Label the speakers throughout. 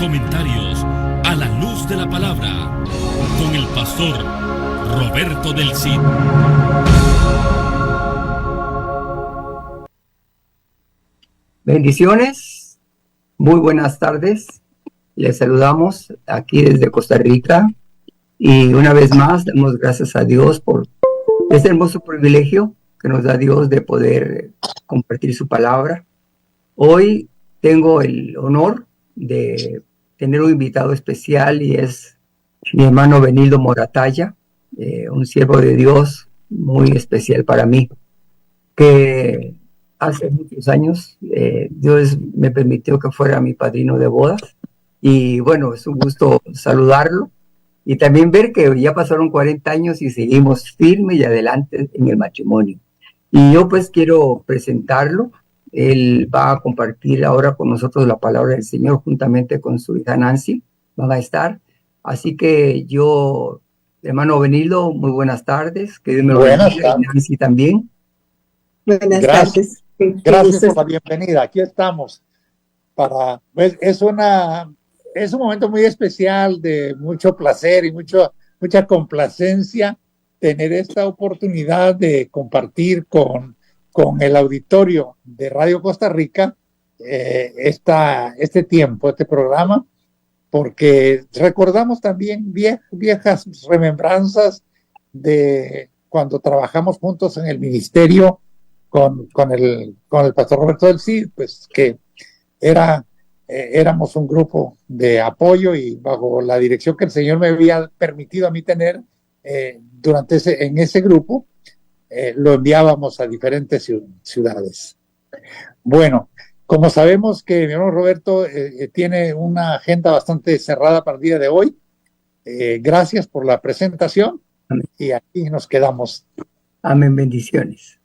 Speaker 1: comentarios a la luz de la palabra con el pastor Roberto del Cid.
Speaker 2: Bendiciones, muy buenas tardes. Les saludamos aquí desde Costa Rica y una vez más damos gracias a Dios por este hermoso privilegio que nos da Dios de poder compartir su palabra. Hoy tengo el honor de tener un invitado especial y es mi hermano Benildo Moratalla, un siervo de Dios muy especial para mí, que hace muchos años Dios me permitió que fuera mi padrino de bodas y bueno, es un gusto saludarlo y también ver que ya pasaron 40 años y seguimos firmes y adelante en el matrimonio. Y yo pues quiero presentarlo. Él va a compartir ahora con nosotros la palabra del Señor juntamente con su hija Nancy, van a estar. Así que yo, hermano Benildo, muy buenas tardes, que Dios me lo bendiga, y Nancy también.
Speaker 3: Buenas tardes.
Speaker 4: Gracias por la bienvenida. Aquí estamos pues, es un momento muy especial de mucho placer y mucha complacencia tener esta oportunidad de compartir con el auditorio de Radio Costa Rica este tiempo, este programa, porque recordamos también viejas remembranzas de cuando trabajamos juntos en el ministerio con el pastor Roberto del Cid, pues que éramos un grupo de apoyo y bajo la dirección que el Señor me había permitido a mí tener en ese grupo, lo enviábamos a diferentes ciudades. Bueno, como sabemos que mi hermano Roberto tiene una agenda bastante cerrada para el día de hoy, gracias por la presentación. Amén. Y aquí nos quedamos.
Speaker 2: Amén, bendiciones.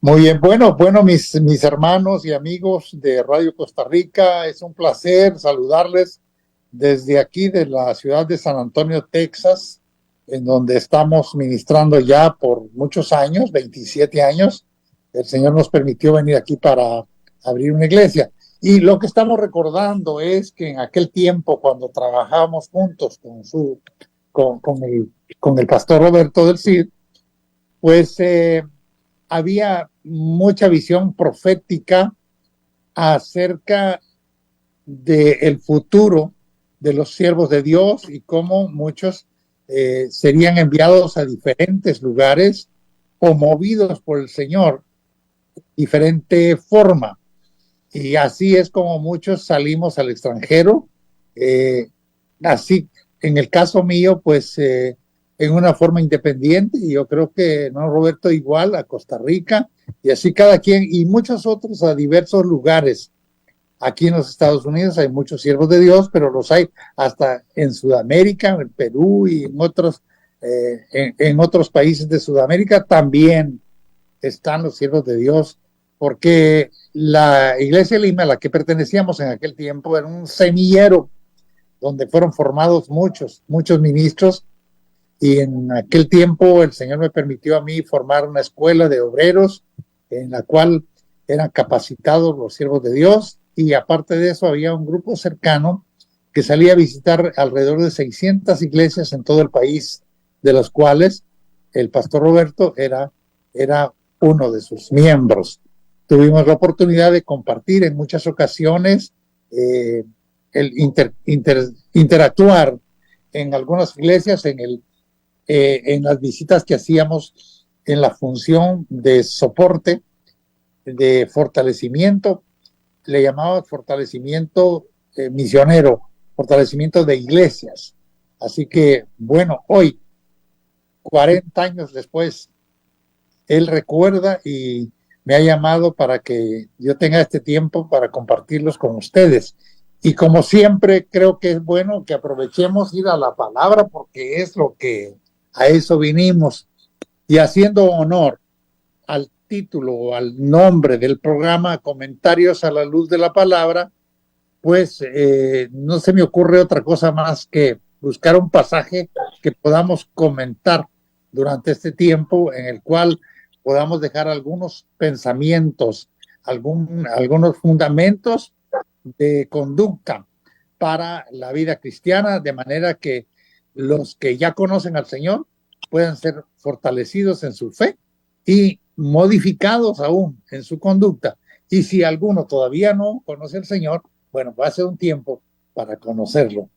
Speaker 4: Muy bien, bueno, mis hermanos y amigos de Radio Costa Rica, es un placer saludarles desde aquí de la ciudad de San Antonio, Texas, en donde estamos ministrando ya por muchos años, 27 años. El Señor nos permitió venir aquí para abrir una iglesia. Y lo que estamos recordando es que en aquel tiempo, cuando trabajábamos juntos con el pastor Roberto del Cid, pues había mucha visión profética acerca del futuro de los siervos de Dios y cómo muchos serían enviados a diferentes lugares o movidos por el Señor de diferente forma. Y así es como muchos salimos al extranjero. Así, en el caso mío, pues en una forma independiente, y yo creo que no, Roberto, igual a Costa Rica, y así cada quien, y muchos otros a diversos lugares. Aquí en los Estados Unidos hay muchos siervos de Dios, pero los hay hasta en Sudamérica, en Perú y en otros países de Sudamérica también están los siervos de Dios, porque la iglesia Lima, a la que pertenecíamos en aquel tiempo, era un semillero donde fueron formados muchos ministros. Y en aquel tiempo el Señor me permitió a mí formar una escuela de obreros en la cual eran capacitados los siervos de Dios, y aparte de eso había un grupo cercano que salía a visitar alrededor de 600 iglesias en todo el país, de las cuales el pastor Roberto era uno de sus miembros. Tuvimos la oportunidad de compartir en muchas ocasiones, interactuar en algunas iglesias, en las visitas que hacíamos en la función de soporte, de fortalecimiento, le llamaba fortalecimiento misionero, fortalecimiento de iglesias. Así que, bueno, hoy, 40 años después, él recuerda y me ha llamado para que yo tenga este tiempo para compartirlos con ustedes. Y como siempre, creo que es bueno que aprovechemos ir a la palabra, porque es lo que a eso vinimos. Y haciendo honor al título o al nombre del programa, Comentarios a la Luz de la Palabra, pues no se me ocurre otra cosa más que buscar un pasaje que podamos comentar durante este tiempo, en el cual podamos dejar algunos pensamientos, algunos fundamentos de conducta para la vida cristiana, de manera que los que ya conocen al Señor puedan ser fortalecidos en su fe y modificados aún en su conducta. Y si alguno todavía no conoce al Señor, bueno, va a ser un tiempo para conocerlo.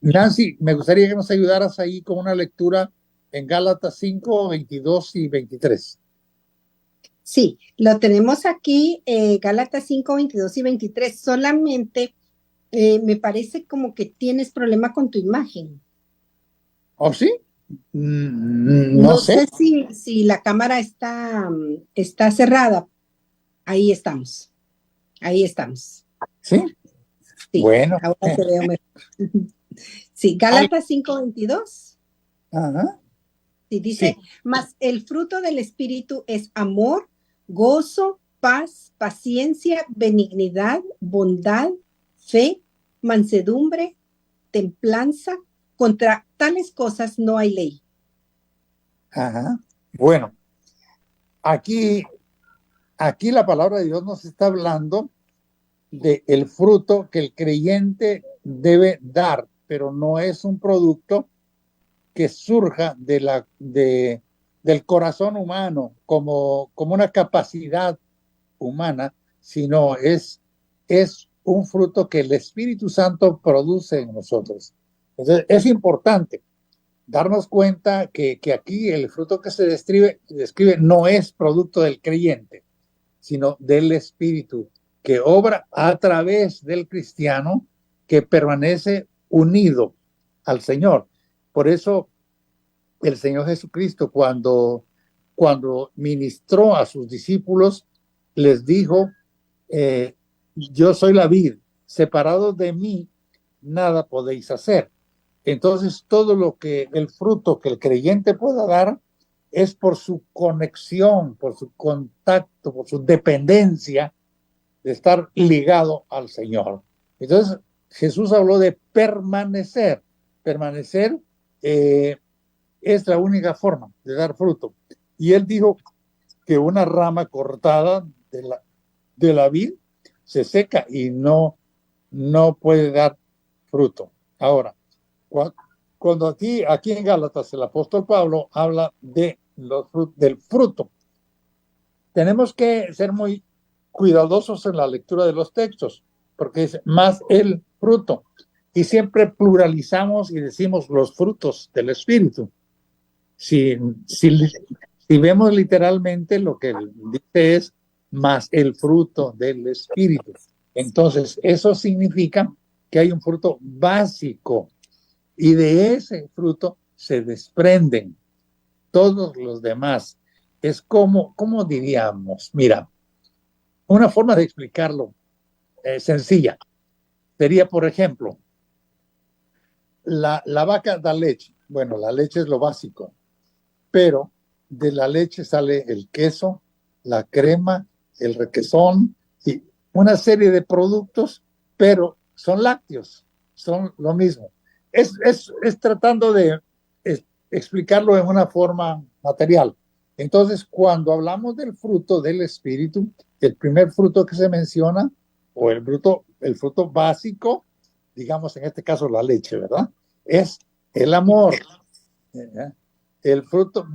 Speaker 4: Nancy, me gustaría que nos ayudaras ahí con una lectura en Gálatas 5, 22 y 23.
Speaker 3: Sí, lo tenemos aquí, Gálatas 5, 22 y 23. Solamente me parece como que tienes problema con tu imagen.
Speaker 4: ¿Oh, sí? No sé.
Speaker 3: sé si la cámara está cerrada. Ahí estamos. Ahí estamos.
Speaker 4: ¿Sí?
Speaker 3: Sí,
Speaker 4: Bueno.
Speaker 3: ahora te veo mejor. Sí, Gálatas 5, 22.
Speaker 4: Ajá.
Speaker 3: Sí, dice,
Speaker 4: Sí.
Speaker 3: mas el fruto del Espíritu es amor, gozo, paz, paciencia, benignidad, bondad, fe, mansedumbre, templanza. Contra tales cosas no hay ley.
Speaker 4: Ajá. Bueno, aquí la palabra de Dios nos está hablando de el fruto que el creyente debe dar, pero no es un producto que surja del corazón humano como una capacidad humana, sino es un fruto que el Espíritu Santo produce en nosotros. Entonces, es importante darnos cuenta que aquí el fruto que se describe no es producto del creyente, sino del Espíritu, que obra a través del cristiano que permanece unido al Señor. Por eso el Señor Jesucristo, cuando ministró a sus discípulos, les dijo, yo soy la vid, separados de mí, nada podéis hacer. Entonces, todo el fruto que el creyente pueda dar es por su conexión, por su contacto, por su dependencia de estar ligado al Señor. Entonces, Jesús habló de permanecer. Permanecer es la única forma de dar fruto. Y él dijo que una rama cortada de la vid se seca y no puede dar fruto. Ahora, cuando aquí en Gálatas el apóstol Pablo habla del fruto, tenemos que ser muy cuidadosos en la lectura de los textos, porque es más el fruto. Y siempre pluralizamos y decimos los frutos del Espíritu. Si vemos literalmente, lo que dice es más el fruto del Espíritu. Entonces, eso significa que hay un fruto básico y de ese fruto se desprenden todos los demás. Es como diríamos, mira, una forma de explicarlo sencilla sería, por ejemplo, la vaca da leche. Bueno, la leche es lo básico, pero de la leche sale el queso, la crema, el requesón y una serie de productos, pero son lácteos, son lo mismo. Es tratando de explicarlo en una forma material. Entonces, cuando hablamos del fruto del Espíritu, el primer fruto que se menciona, o el fruto básico, digamos en este caso la leche, ¿verdad? Es el amor. El fruto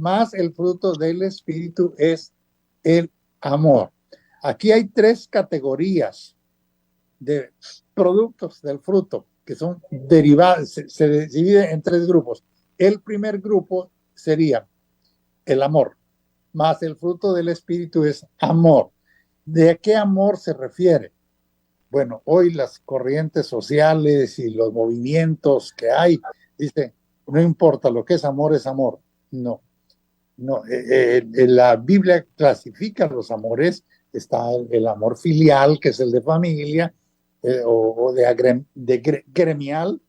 Speaker 4: del Espíritu es el amor. Aquí hay 3 categorías de productos del fruto que son derivados, se divide en 3 grupos. El primer grupo sería el amor, más el fruto del Espíritu es amor. ¿De qué amor se refiere? Bueno, hoy las corrientes sociales y los movimientos que hay, dice, no importa lo que es amor. No. La Biblia clasifica los amores. Está el amor filial, que es el de familia, o de gremial.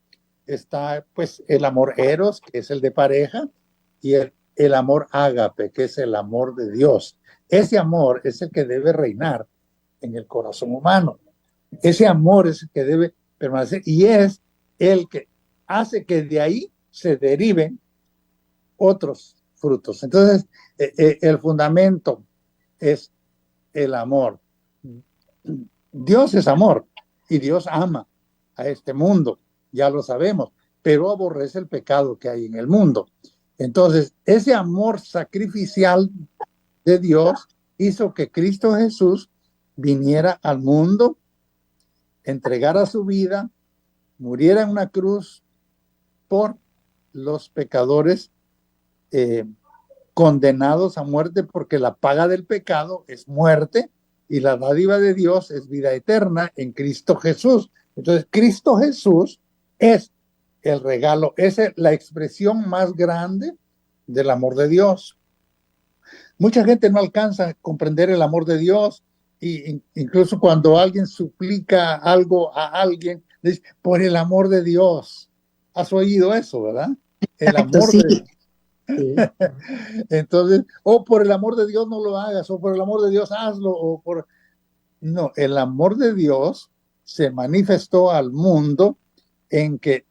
Speaker 4: Está pues el amor eros, que es el de pareja, y el amor ágape, que es el amor de Dios. Ese amor es el que debe reinar en el corazón humano. Ese amor es el que debe permanecer y es el que hace que de ahí se deriven otros frutos. Entonces, el fundamento es el amor. Dios es amor Y Dios ama a este mundo, ya lo sabemos, pero aborrece el pecado que hay en el mundo. Entonces, ese amor sacrificial de Dios hizo que Cristo Jesús viniera al mundo, entregara su vida, muriera en una cruz por los pecadores condenados a muerte, porque la paga del pecado es muerte y la dádiva de Dios es vida eterna en Cristo Jesús. Entonces, Cristo Jesús es el regalo, es la expresión más grande del amor de Dios. Mucha gente no alcanza a comprender el amor de Dios, y incluso cuando alguien suplica algo a alguien, dice, por el amor de Dios. ¿Has oído eso, verdad? El amor
Speaker 3: Sí.
Speaker 4: de Dios. Sí. Entonces, por el amor de Dios no lo hagas, o por el amor de Dios hazlo, o por... No, el amor de Dios se manifestó al mundo en que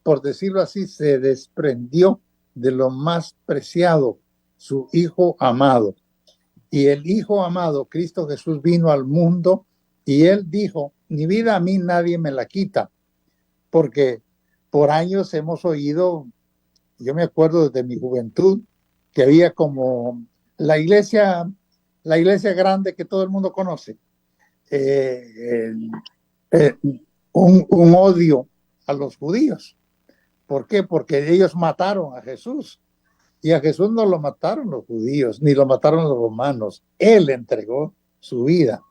Speaker 4: por decirlo así, se desprendió de lo más preciado, su Hijo amado. Y el Hijo amado, Cristo Jesús, vino al mundo y Él dijo, mi vida a mí nadie me la quita, porque por años hemos oído, yo me acuerdo desde mi juventud, que había como la iglesia grande que todo el mundo conoce, un odio a los judíos. ¿Por qué? Porque ellos mataron a Jesús. Y a Jesús no lo mataron los judíos, ni lo mataron los romanos. Él entregó su vida.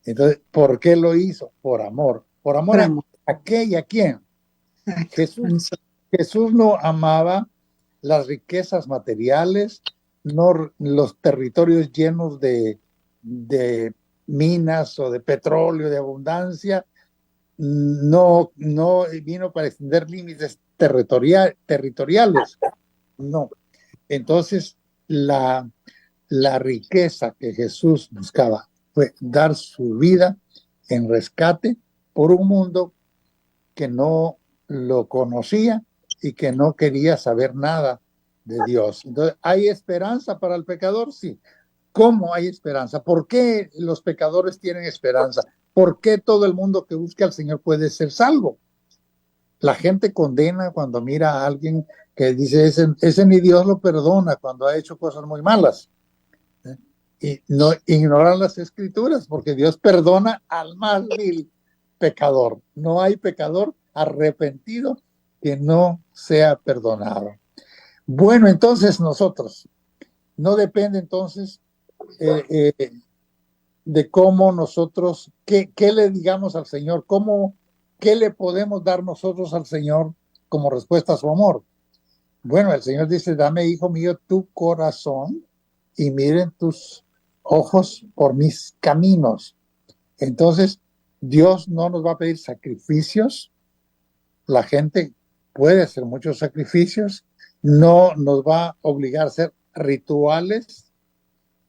Speaker 4: Entonces, ¿por qué lo hizo? Por amor. ¿Por amor a qué y a quién? Jesús no amaba las riquezas materiales, no los territorios llenos de minas o de petróleo, de abundancia. No vino para extender límites territoriales. No. Entonces, la riqueza que Jesús buscaba fue dar su vida en rescate por un mundo que no lo conocía y que no quería saber nada de Dios. Entonces, ¿hay esperanza para el pecador? Sí. ¿Cómo hay esperanza? ¿Por qué los pecadores tienen esperanza? ¿Por qué todo el mundo que busca al Señor puede ser salvo? La gente condena cuando mira a alguien que dice, ese ni Dios lo perdona cuando ha hecho cosas muy malas. Y no ignoran las escrituras, porque Dios perdona al más vil pecador. No hay pecador arrepentido que no sea perdonado. Bueno, entonces nosotros, no depende entonces de cómo nosotros, qué le digamos al Señor, qué le podemos dar nosotros al Señor como respuesta a su amor. Bueno, el Señor dice, dame, hijo mío, tu corazón y miren tus ojos por mis caminos. Entonces, Dios no nos va a pedir sacrificios. La gente puede hacer muchos sacrificios. No nos va a obligar a hacer rituales.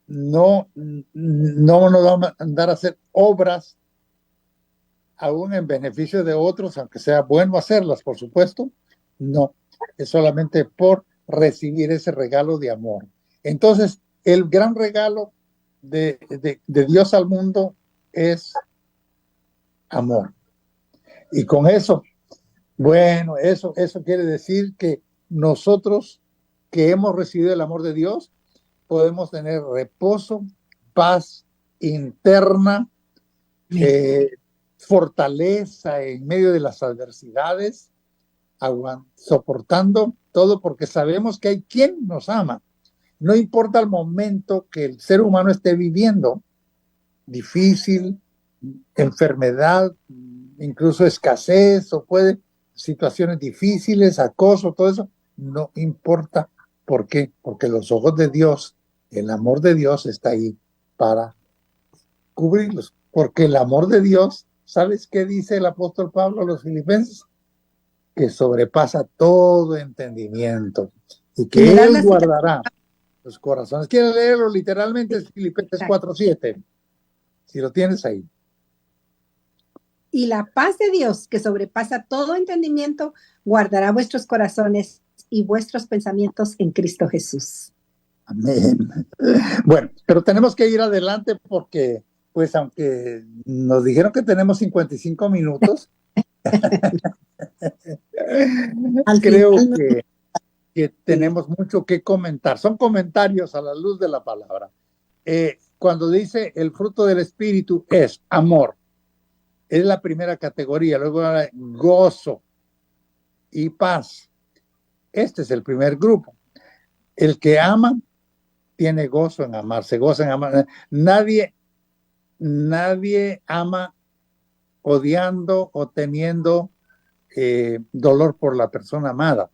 Speaker 4: No nos va a mandar a hacer obras aún en beneficio de otros, aunque sea bueno hacerlas, por supuesto. No, es solamente por recibir ese regalo de amor. Entonces, el gran regalo de Dios al mundo es amor. Y con eso, bueno, eso quiere decir que nosotros que hemos recibido el amor de Dios, podemos tener reposo, paz interna, fortaleza en medio de las adversidades, soportando todo, porque sabemos que hay quien nos ama. No importa el momento que el ser humano esté viviendo, difícil, enfermedad, incluso escasez, o situaciones difíciles, acoso, todo eso, no importa. ¿Por qué? Porque los ojos de Dios, el amor de Dios está ahí para cubrirlos. Porque el amor de Dios, ¿sabes qué dice el apóstol Pablo a los filipenses? Que sobrepasa todo entendimiento y que Él guardará los corazones. ¿Quieres leerlo literalmente? Es Filipenses 4:7. Si lo tienes ahí.
Speaker 3: Y la paz de Dios, que sobrepasa todo entendimiento, guardará vuestros corazones y vuestros pensamientos en Cristo Jesús.
Speaker 4: Amén. Bueno, pero tenemos que ir adelante porque pues aunque nos dijeron que tenemos 55 minutos, creo que tenemos mucho que comentar. Son comentarios a la luz de la palabra. Cuando dice el fruto del Espíritu es amor, es la primera categoría. Luego gozo y paz. Este es el primer grupo. El que ama tiene gozo en amar, se goza en amar. Nadie ama odiando o teniendo dolor por la persona amada.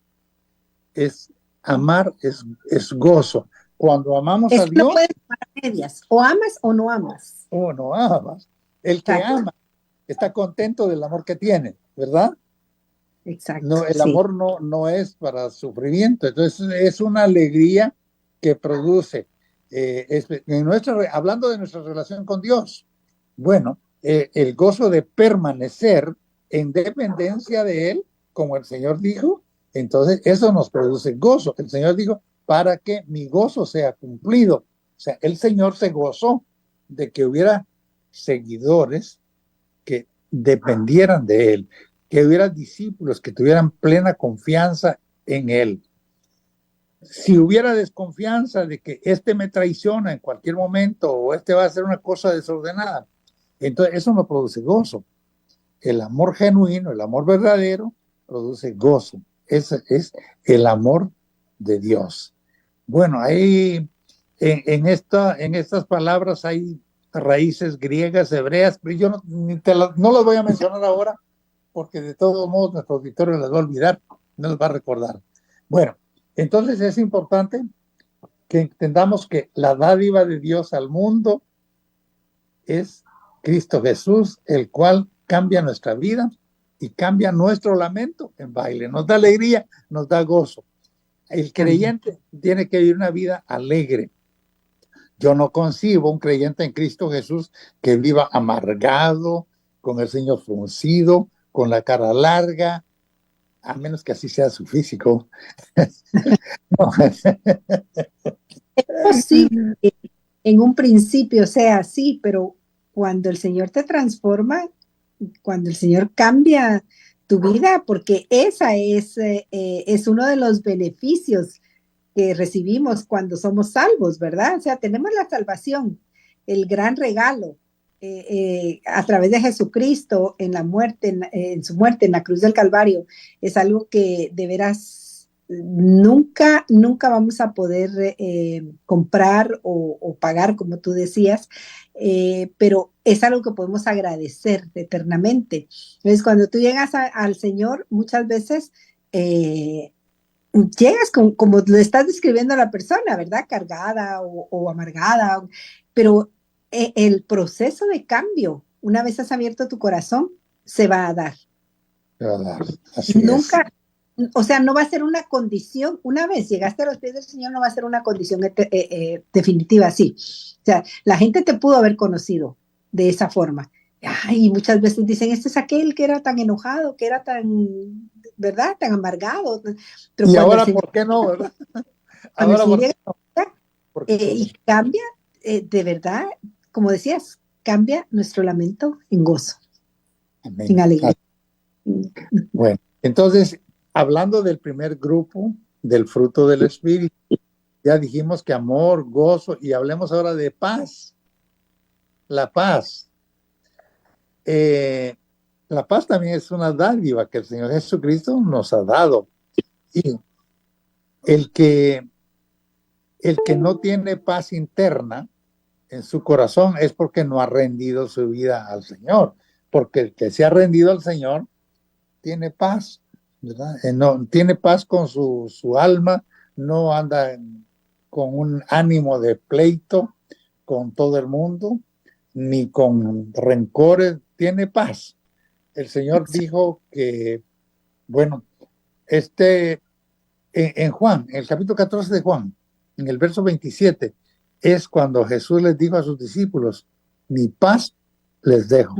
Speaker 4: Amar es gozo. Cuando amamos a Dios,
Speaker 3: no puedes amar a medias, o amas o no amas.
Speaker 4: O no amas. El que ama está contento del amor que tiene, ¿verdad?
Speaker 3: Exacto.
Speaker 4: No, el amor no es para sufrimiento. Entonces es una alegría que produce. Hablando de nuestra relación con Dios, bueno, el gozo de permanecer en dependencia de Él, como el Señor dijo, entonces eso nos produce gozo. El Señor dijo, para que mi gozo sea cumplido. O sea, el Señor se gozó de que hubiera seguidores que dependieran de Él, que hubiera discípulos que tuvieran plena confianza en Él. Si hubiera desconfianza de que este me traiciona en cualquier momento o este va a hacer una cosa desordenada, entonces eso no produce gozo. El amor genuino, el amor verdadero, produce gozo. Ese es el amor de Dios. Bueno, ahí en estas palabras hay raíces griegas, hebreas, pero yo no las voy a mencionar ahora porque de todos modos nuestro auditorio las va a olvidar, no las va a recordar. Bueno, entonces es importante que entendamos que la dádiva de Dios al mundo es Cristo Jesús, el cual cambia nuestra vida y cambia nuestro lamento en baile. Nos da alegría, nos da gozo. El creyente tiene que vivir una vida alegre. Yo no concibo un creyente en Cristo Jesús que viva amargado, con el ceño fruncido, con la cara larga, a menos que así sea su físico. No.
Speaker 3: Es posible que en un principio sea así, pero cuando el Señor te transforma, cuando el Señor cambia tu vida, porque esa es uno de los beneficios que recibimos cuando somos salvos, ¿verdad? O sea, tenemos la salvación, el gran regalo a través de Jesucristo en la muerte, en su muerte en la cruz del Calvario. Es algo que de veras nunca vamos a poder comprar o pagar, como tú decías, pero es algo que podemos agradecer eternamente. Entonces, cuando tú llegas al Señor, muchas veces llegas como le estás describiendo a la persona, ¿verdad? Cargada o amargada, pero el proceso de cambio, una vez has abierto tu corazón, se va a dar.
Speaker 4: Así
Speaker 3: Nunca, o sea, no va a ser una condición, una vez llegaste a los pies del Señor, no va a ser una condición definitiva, sí. O sea, la gente te pudo haber conocido de esa forma. Y muchas veces dicen, este es aquel que era tan enojado, que era tan, ¿verdad? Tan amargado.
Speaker 4: Pero y ahora, ¿por qué no, verdad?
Speaker 3: Ahora, ¿por qué no? Y cambia, de verdad, como decías, cambia nuestro lamento en gozo,
Speaker 4: amén,
Speaker 3: en alegría.
Speaker 4: Bueno, entonces, hablando del primer grupo, del fruto del Espíritu, ya dijimos que amor, gozo, y hablemos ahora de paz. La paz. La paz también es una dádiva que el Señor Jesucristo nos ha dado. Y el que no tiene paz interna en su corazón es porque no ha rendido su vida al Señor. Porque el que se ha rendido al Señor tiene paz, ¿verdad? No, tiene paz con su alma, no anda con un ánimo de pleito con todo el mundo, ni con rencores, tiene paz. El Señor dijo que, bueno, en Juan, en el capítulo 14 de Juan, en el verso 27, es cuando Jesús les dijo a sus discípulos, mi paz les dejo,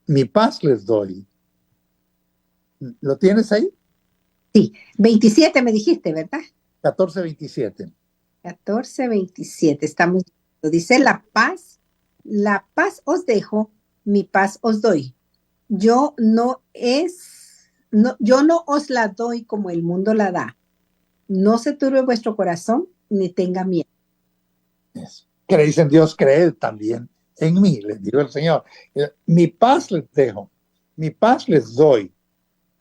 Speaker 4: mi paz les doy. ¿Lo tienes ahí?
Speaker 3: Sí, 27 me dijiste, ¿verdad?
Speaker 4: 14:27.
Speaker 3: 14:27, estamos, dice la paz La paz os dejo, mi paz os doy. Yo no os la doy como el mundo la da. No se turbe vuestro corazón ni tenga miedo.
Speaker 4: Creéis en Dios, creed también en mí, les dijo el Señor. Mi paz les dejo, mi paz les doy,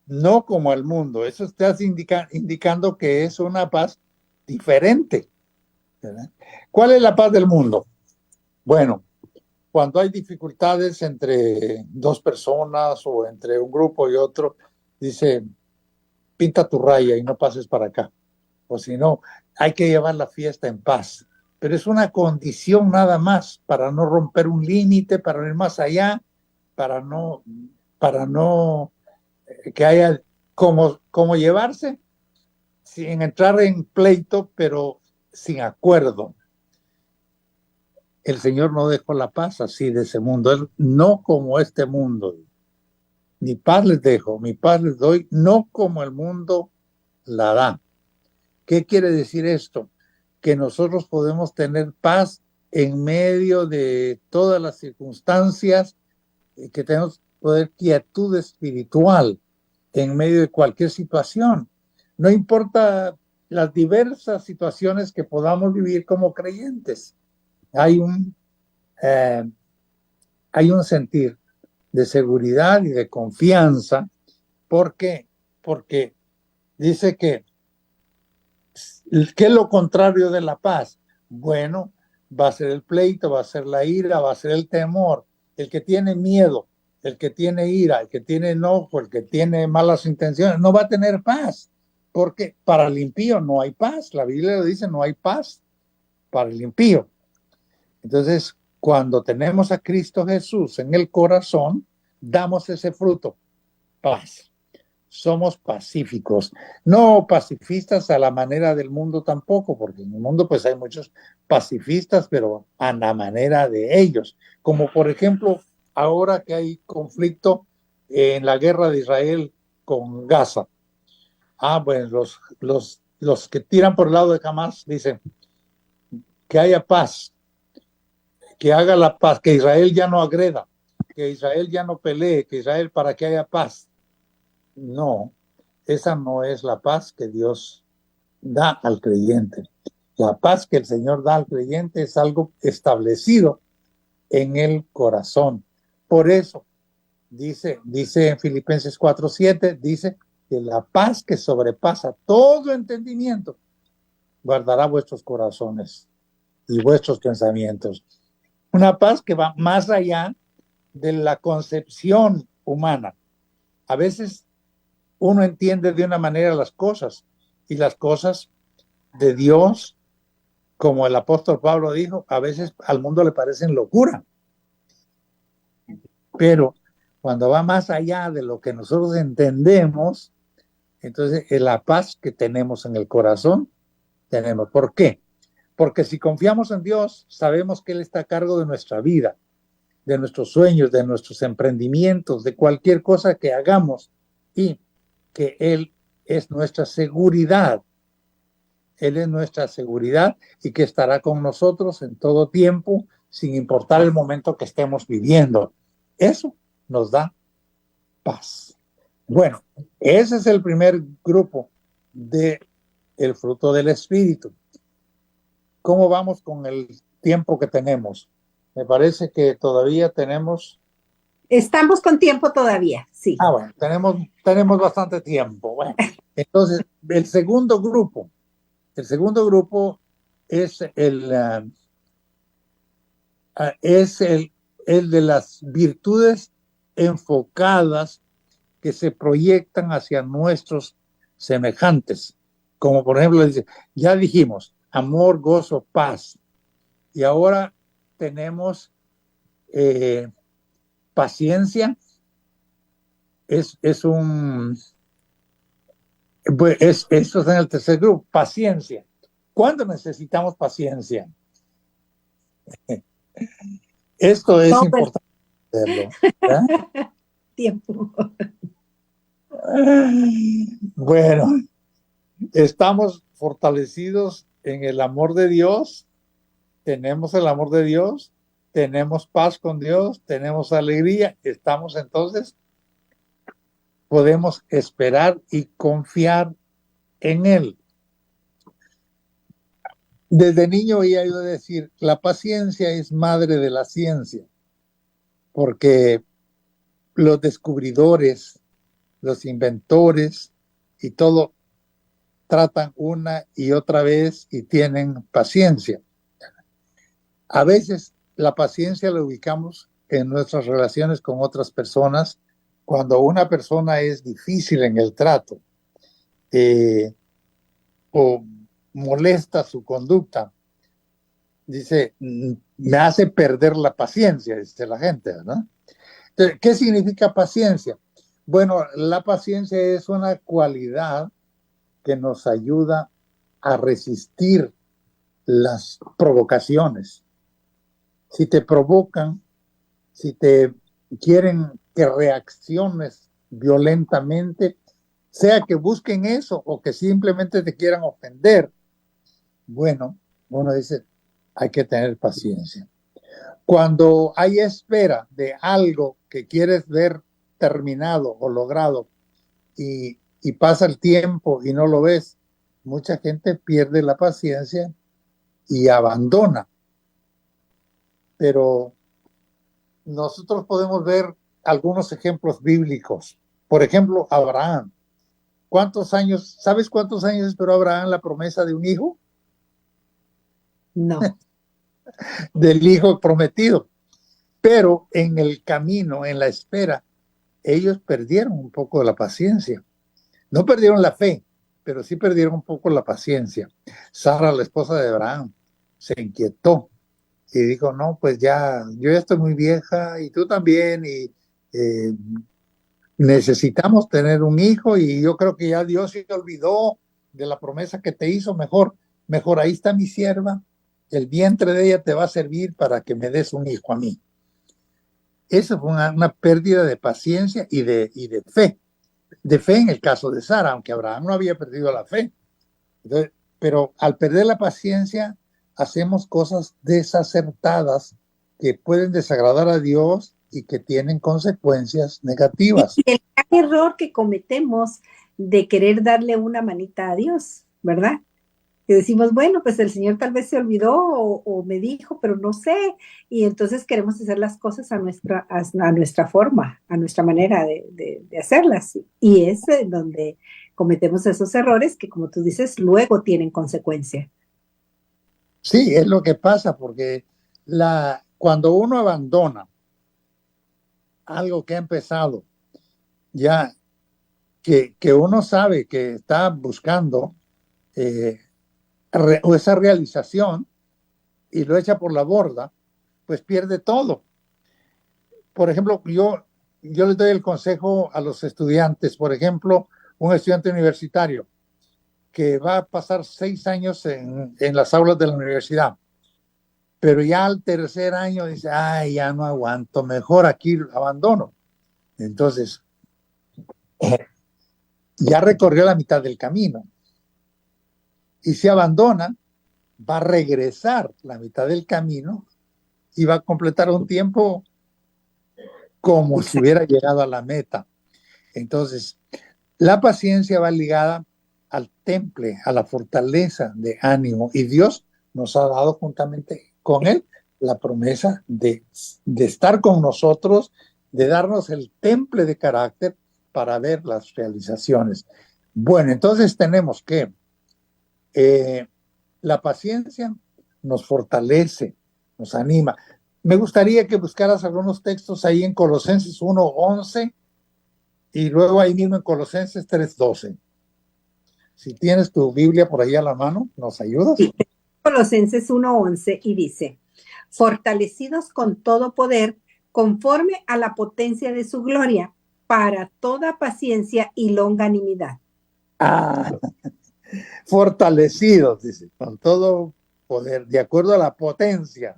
Speaker 4: no como el mundo. Eso está indicando que es una paz diferente, ¿verdad? ¿Cuál es la paz del mundo? Bueno, cuando hay dificultades entre dos personas o entre un grupo y otro, dice, pinta tu raya y no pases para acá. O si no, hay que llevar la fiesta en paz. Pero es una condición nada más para no romper un límite, para no ir más allá, para no que haya como llevarse sin entrar en pleito, pero sin acuerdo. El Señor no dejó la paz así de ese mundo, Él no como este mundo. Mi paz les dejo, mi paz les doy, no como el mundo la da. ¿Qué quiere decir esto? Que nosotros podemos tener paz en medio de todas las circunstancias, que tenemos poder quietud espiritual en medio de cualquier situación. No importa las diversas situaciones que podamos vivir como creyentes. Hay un sentir de seguridad y de confianza. ¿Por qué? Porque dice que ¿qué es lo contrario de la paz? Bueno, va a ser el pleito, va a ser la ira, va a ser el temor. El que tiene miedo, el que tiene ira, el que tiene enojo, el que tiene malas intenciones, no va a tener paz. Porque para el impío no hay paz. La Biblia lo dice, no hay paz para el impío. Entonces, cuando tenemos a Cristo Jesús en el corazón, damos ese fruto, paz. Somos pacíficos, no pacifistas a la manera del mundo tampoco, porque en el mundo pues hay muchos pacifistas, pero a la manera de ellos, como por ejemplo ahora que hay conflicto en la guerra de Israel con Gaza. Bueno, los que tiran por el lado de Hamas dicen que haya paz, que haga la paz, que Israel ya no agreda, que Israel ya no pelee, que Israel para que haya paz. No, esa no es la paz que Dios da al creyente. La paz que el Señor da al creyente es algo establecido en el corazón. Por eso, dice en Filipenses 4:7, dice que la paz que sobrepasa todo entendimiento guardará vuestros corazones y vuestros pensamientos. Una paz que va más allá de la concepción humana. A veces uno entiende de una manera las cosas, y las cosas de Dios, como el apóstol Pablo dijo, a veces al mundo le parecen locura. Pero cuando va más allá de lo que nosotros entendemos, entonces la paz que tenemos en el corazón, tenemos. ¿Por qué? Porque si confiamos en Dios, sabemos que Él está a cargo de nuestra vida, de nuestros sueños, de nuestros emprendimientos, de cualquier cosa que hagamos, y que Él es nuestra seguridad. Él es nuestra seguridad y que estará con nosotros en todo tiempo, sin importar el momento que estemos viviendo. Eso nos da paz. Bueno, ese es el primer grupo de el fruto del Espíritu. ¿Cómo vamos con el tiempo que tenemos? Me parece que todavía tenemos...
Speaker 3: Estamos con tiempo todavía, sí.
Speaker 4: Bueno, tenemos bastante tiempo. Bueno, entonces, el segundo grupo es el de las virtudes enfocadas que se proyectan hacia nuestros semejantes. Como por ejemplo, ya dijimos, amor, gozo, paz. Y ahora tenemos paciencia. Eso está en el tercer grupo, paciencia. ¿Cuándo necesitamos paciencia? Esto es importante verlo, ¿verdad?
Speaker 3: Tiempo.
Speaker 4: Bueno, estamos fortalecidos en el amor de Dios, tenemos el amor de Dios, tenemos paz con Dios, tenemos alegría, estamos entonces, podemos esperar y confiar en Él. Desde niño oía yo decir, la paciencia es madre de la ciencia, porque los descubridores, los inventores y todo tratan una y otra vez y tienen paciencia. A veces la paciencia la ubicamos en nuestras relaciones con otras personas cuando una persona es difícil en el trato o molesta su conducta. Dice, me hace perder la paciencia, dice la gente, ¿no? Entonces, ¿qué significa paciencia? Bueno, la paciencia es una cualidad que nos ayuda a resistir las provocaciones. Si te provocan, si te quieren que reacciones violentamente, sea que busquen eso o que simplemente te quieran ofender, bueno, uno dice, hay que tener paciencia. Cuando hay espera de algo que quieres ver terminado o logrado y pasa el tiempo y no lo ves, mucha gente pierde la paciencia y abandona. Pero nosotros podemos ver algunos ejemplos bíblicos. Por ejemplo, Abraham. ¿Sabes cuántos años esperó Abraham la promesa de un hijo?
Speaker 3: No.
Speaker 4: Del hijo prometido. Pero en el camino, en la espera, ellos perdieron un poco de la paciencia. No perdieron la fe, pero sí perdieron un poco la paciencia. Sara, la esposa de Abraham, se inquietó y dijo, no, pues ya, yo ya estoy muy vieja y tú también, y necesitamos tener un hijo y yo creo que ya Dios se olvidó de la promesa que te hizo. Mejor ahí está mi sierva, el vientre de ella te va a servir para que me des un hijo a mí. Eso fue una pérdida de paciencia y de fe. De fe en el caso de Sara, aunque Abraham no había perdido la fe. Entonces, pero al perder la paciencia, hacemos cosas desacertadas que pueden desagradar a Dios y que tienen consecuencias negativas.
Speaker 3: Y el gran error que cometemos de querer darle una manita a Dios, ¿verdad? Que decimos, bueno, pues el Señor tal vez se olvidó o me dijo, pero no sé. Y entonces queremos hacer las cosas a nuestra forma, a nuestra manera de hacerlas. Y es donde cometemos esos errores que, como tú dices, luego tienen consecuencia.
Speaker 4: Sí, es lo que pasa, porque cuando uno abandona algo que ha empezado, ya que uno sabe que está buscando esa realización y lo echa por la borda, pues pierde todo. Por ejemplo, yo les doy el consejo a los estudiantes. Por ejemplo, un estudiante universitario que va a pasar 6 años en las aulas de la universidad, pero ya al tercer año dice, ay, ya no aguanto, mejor aquí abandono. Entonces, ya recorrió la mitad del camino. Y si abandona, va a regresar la mitad del camino y va a completar un tiempo como si hubiera llegado a la meta. Entonces, la paciencia va ligada al temple, a la fortaleza de ánimo, y Dios nos ha dado juntamente con Él la promesa de estar con nosotros, de darnos el temple de carácter para ver las realizaciones. Bueno, entonces tenemos que la paciencia nos fortalece, nos anima. Me gustaría que buscaras algunos textos ahí en Colosenses 1:11 y luego ahí mismo en Colosenses 3:12. Si tienes tu Biblia por ahí a la mano, ¿nos ayudas?
Speaker 3: Sí. Colosenses 1:11 y dice, fortalecidos con todo poder, conforme a la potencia de su gloria, para toda paciencia y longanimidad.
Speaker 4: Fortalecidos, dice, con todo poder, de acuerdo a la potencia.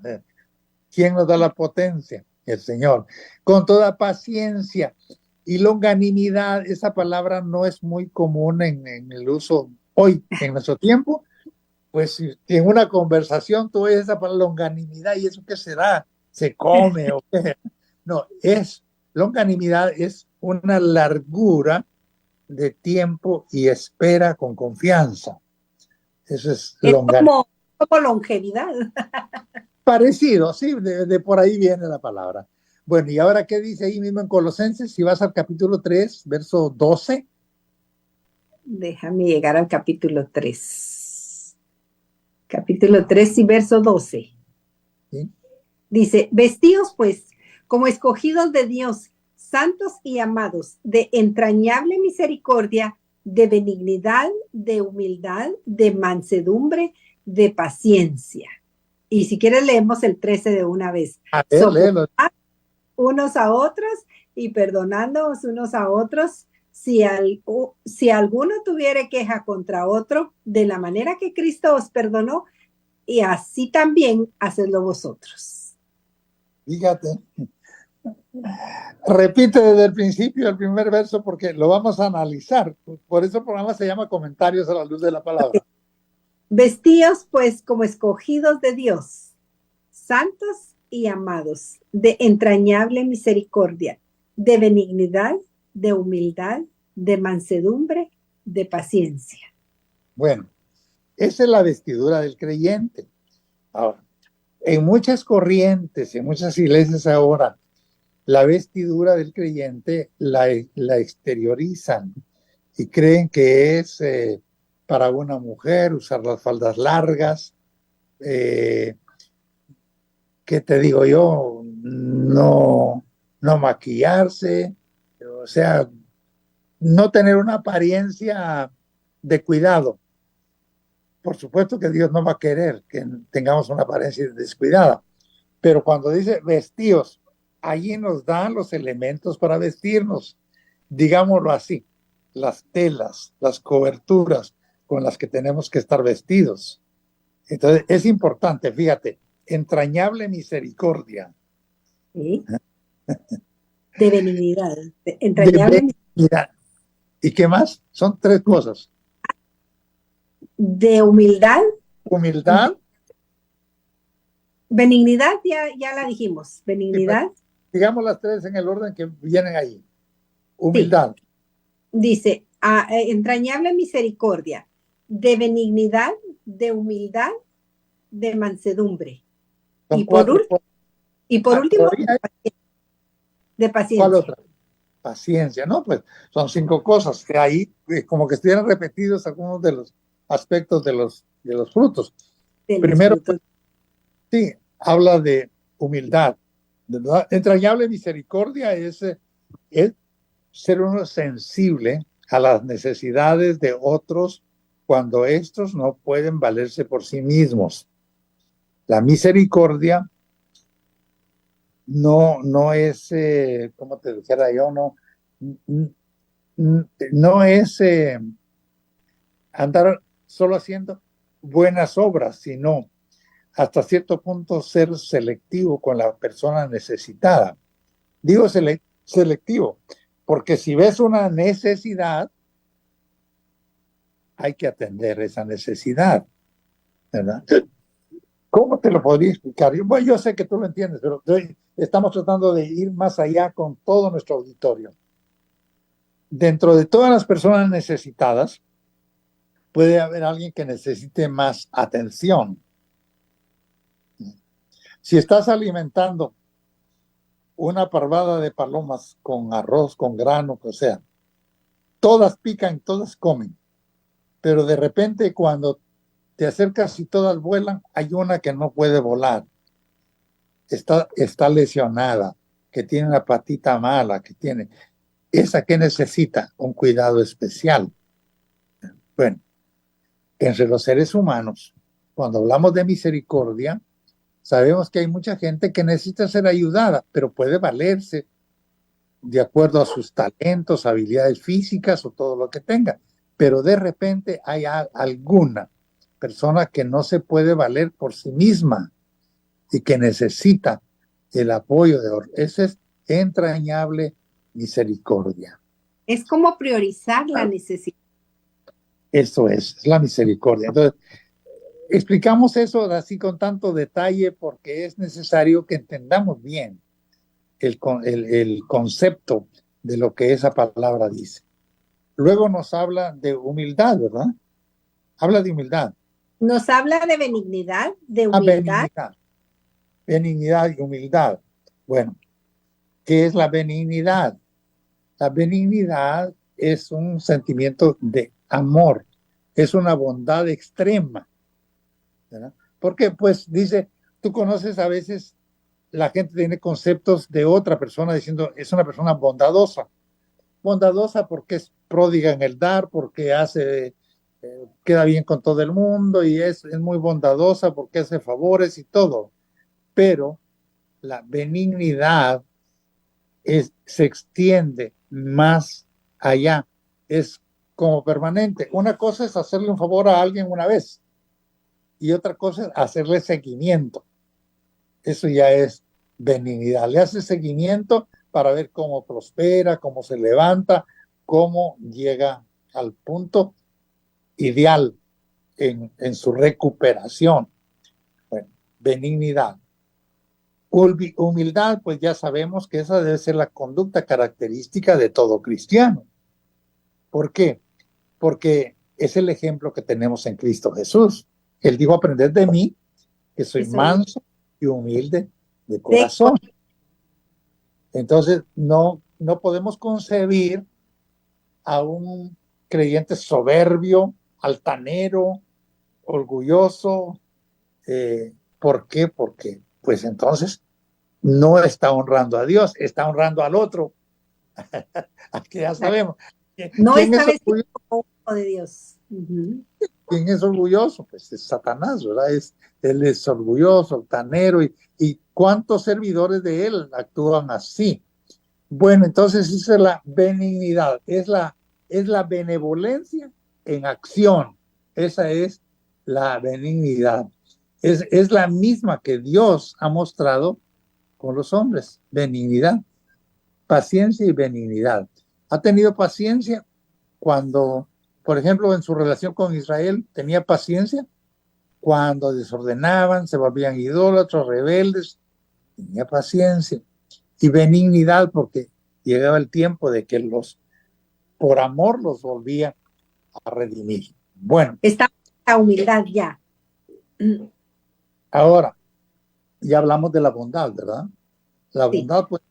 Speaker 4: ¿Quién nos da la potencia? El Señor. Con toda paciencia y longanimidad. Esa palabra no es muy común en el uso hoy, en nuestro tiempo. Pues si en una conversación tú oyes esa palabra longanimidad, ¿y eso qué será? se come o qué. No, longanimidad es una largura de tiempo y espera con confianza. Eso es longanimidad.
Speaker 3: Como longevidad.
Speaker 4: Parecido, sí, de por ahí viene la palabra. Bueno, y ahora, ¿qué dice ahí mismo en Colosenses? Si vas al capítulo 3, verso 12.
Speaker 3: Déjame llegar al capítulo 3. Capítulo 3 y verso 12.
Speaker 4: ¿Sí?
Speaker 3: Dice, vestíos pues como escogidos de Dios, santos y amados, de entrañable misericordia, de benignidad, de humildad, de mansedumbre, de paciencia. Y si quieres leemos el 13 de una vez.
Speaker 4: A ver, léelo.
Speaker 3: Unos a otros y perdonándonos unos a otros, si alguno tuviere queja contra otro, de la manera que Cristo os perdonó, y así también hacedlo vosotros.
Speaker 4: Fíjate. Repite desde el principio el primer verso porque lo vamos a analizar. Por eso el programa se llama Comentarios a la Luz de la Palabra.
Speaker 3: Vestíos pues como escogidos de Dios, santos y amados, de entrañable misericordia, de benignidad, de humildad, de mansedumbre, de paciencia.
Speaker 4: Bueno, esa es la vestidura del creyente. Ahora, en muchas corrientes, en muchas iglesias ahora, la vestidura del creyente la exteriorizan y creen que es para una mujer usar las faldas largas, ¿qué te digo yo? No maquillarse, o sea, no tener una apariencia de cuidado. Por supuesto que Dios no va a querer que tengamos una apariencia descuidada, pero cuando dice vestíos, allí nos dan los elementos para vestirnos, digámoslo así, las telas, las coberturas con las que tenemos que estar vestidos. Entonces es importante, fíjate, entrañable misericordia.
Speaker 3: ¿Sí? De benignidad, entrañable.
Speaker 4: De benignidad. ¿Y qué más? Son tres cosas.
Speaker 3: De humildad.
Speaker 4: Humildad.
Speaker 3: Benignidad, ya la dijimos. Benignidad.
Speaker 4: Sí, digamos las tres en el orden que vienen ahí. Humildad.
Speaker 3: Sí. Dice, entrañable misericordia, de benignidad, de humildad, de mansedumbre. Y por último, de paciencia.
Speaker 4: ¿Cuál otra? Paciencia, ¿no? Pues son 5 cosas que ahí como que estuvieran repetidos algunos de los aspectos de los frutos. Primero, frutos. Sí, habla de humildad. ¿Verdad? Entrañable misericordia es ser uno sensible a las necesidades de otros cuando estos no pueden valerse por sí mismos. La misericordia no es, como te dijera yo, no es andar solo haciendo buenas obras, sino hasta cierto punto ser selectivo con la persona necesitada. Digo selectivo, porque si ves una necesidad, hay que atender esa necesidad, ¿verdad? ¿Cómo te lo podría explicar? Bueno, yo sé que tú lo entiendes, pero estamos tratando de ir más allá con todo nuestro auditorio. Dentro de todas las personas necesitadas, puede haber alguien que necesite más atención. Si estás alimentando una parvada de palomas con arroz, con grano, o sea, todas pican, todas comen, pero de repente cuando te acercas y todas vuelan, hay una que no puede volar, está lesionada, que tiene una patita mala, esa que necesita un cuidado especial. Bueno, entre los seres humanos, cuando hablamos de misericordia, sabemos que hay mucha gente que necesita ser ayudada, pero puede valerse de acuerdo a sus talentos, habilidades físicas o todo lo que tenga. Pero de repente hay alguna persona que no se puede valer por sí misma y que necesita el apoyo de otros. Esa es entrañable misericordia.
Speaker 3: Es como priorizar la necesidad.
Speaker 4: Eso es la misericordia. Entonces, explicamos eso así con tanto detalle porque es necesario que entendamos bien el concepto de lo que esa palabra dice. Luego nos habla de humildad, ¿verdad? Habla de humildad.
Speaker 3: Nos habla de benignidad, de humildad.
Speaker 4: Benignidad y humildad. Bueno, ¿qué es la benignidad? La benignidad es un sentimiento de amor, es una bondad extrema, ¿verdad? Porque pues dice, tú conoces a veces, la gente tiene conceptos de otra persona diciendo, es una persona bondadosa. Bondadosa porque es pródiga en el dar, porque queda bien con todo el mundo y es muy bondadosa porque hace favores y todo. Pero la benignidad se extiende más allá, es como permanente. Una cosa es hacerle un favor a alguien una vez y otra cosa es hacerle seguimiento. Eso ya es benignidad. Le hace seguimiento para ver cómo prospera, cómo se levanta, cómo llega al punto ideal en su recuperación. Bueno, benignidad. Humildad, pues ya sabemos que esa debe ser la conducta característica de todo cristiano. ¿Por qué? Porque es el ejemplo que tenemos en Cristo Jesús. Él dijo, aprended de mí, que soy manso y humilde de corazón. Entonces, no podemos concebir a un creyente soberbio, altanero, orgulloso. ¿Por qué? Porque, pues entonces, no está honrando a Dios, está honrando al otro. Aquí ya sabemos.
Speaker 3: No está vestido como hijo de Dios.
Speaker 4: ¿Quién es orgulloso? Pues es Satanás, ¿verdad? Él es orgulloso, altanero, y cuántos servidores de él actúan así. Bueno, entonces esa es la benignidad, es la benevolencia en acción. Esa es la benignidad. Es la misma que Dios ha mostrado con los hombres, benignidad, paciencia y benignidad. Ha tenido paciencia cuando, por ejemplo, en su relación con Israel, tenía paciencia cuando desordenaban, se volvían idólatras, rebeldes, tenía paciencia. Y benignidad porque llegaba el tiempo de que por amor los volvía a redimir. Bueno.
Speaker 3: Está la humildad ya.
Speaker 4: Ahora, ya hablamos de la bondad, ¿verdad? La bondad, pues,